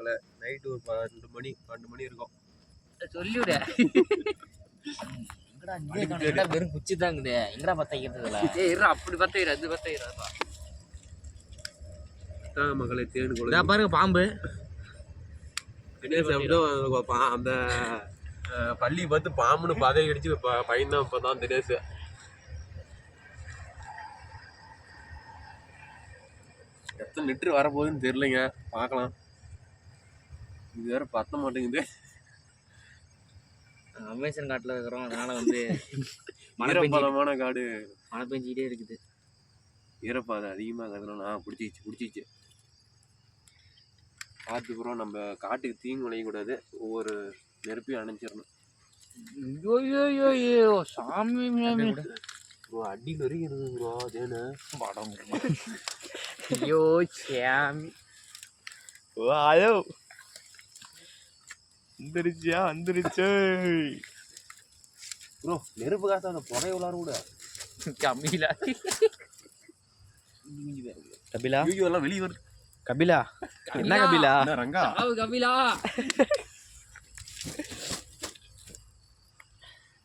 மக்களே. நைட்டு ஒரு 12 மணி இருக்கும். சொல்லிவிட வெறும் குச்சி தாங்குது. எங்கடா பத்தாக்கிறதுல அப்படி பத்தாயிரம் அது பத்தாயிரம் மக்களை தேன் கொடு பாருங்க பாம்பு. அந்த பள்ளி பார்த்து பாம்புன்னு பதவி அடிச்சு பயந்தான் இப்பதான் தினேஷ். எத்தனை லிட்டர் வரப்போகுதுன்னு தெரியலைங்க, பார்க்கலாம். இது வேற பத்த மாட்டேங்குது. அமேசான் காட்டில் இருக்கிறோம், அதனால வந்து ஈரப்பதமான காடு, மழை பெஞ்சிக்கிட்டே இருக்குது. ஈரப்பாதை அதிகமாக இருக்கிறோம்னா பிடிச்சிச்சு. பார்த்துக்குறோம், நம்ம காட்டுக்கு தீங்கு விளையக்கூடாது. ஒவ்வொரு நெருப்பையும் அணைஞ்சிடணும். சாமி அடி வரைக்கும் இருக்குது ப்ரோ. அதேன்னு படம். ஐயோ சாமி. ஐயோ வந்துருச்சு ப்ரோ. நெருப்பு காசு அந்த புகைய உள்ளார கூட கபிலா எல்லாம் வெளியே வருது. கபிலா என்ன கபிலா? ரங்கா கபிலா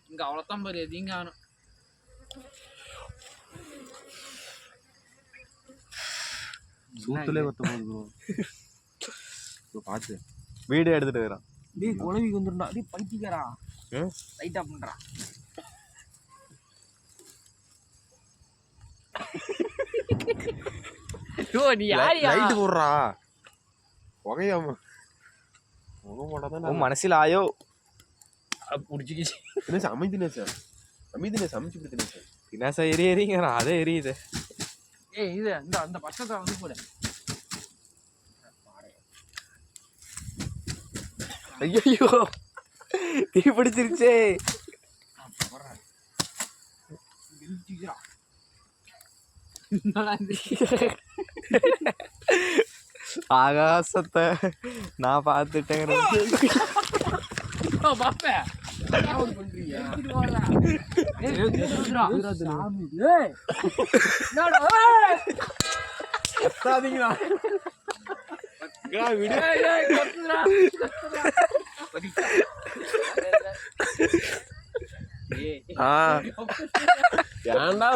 இங்க அவ்வளோதான் பாரு. எதையும் காணும். சூத்துலே கொத்த போகுது ப்ரோ. பார்த்து வீடியோ எடுத்துட்டு இருக்கிறான். டேய் குழவிக்கு வந்துருண்டா. டேய் பைத்தியக்காரா, லைட்டா பண்றா. ஐயோ நீ யாரியா? லைட் போடுறா. புகையாம புகை போட்டாதான் மனசில் ஆயோ புடிச்சிக்கிச்சு. தினேஷ் அமைதினேஷ் அமைச்சு விடு தினேஷ். தினேஷா எரியுங்கிறான், அதே எரியுது. ஏய் இது அந்த பச்சை வந்து போட. ஐயோ தீ பிடிச்சிருச்சே. ஆகாசத்தை நான் பார்த்துட்டேன். ஏன்டா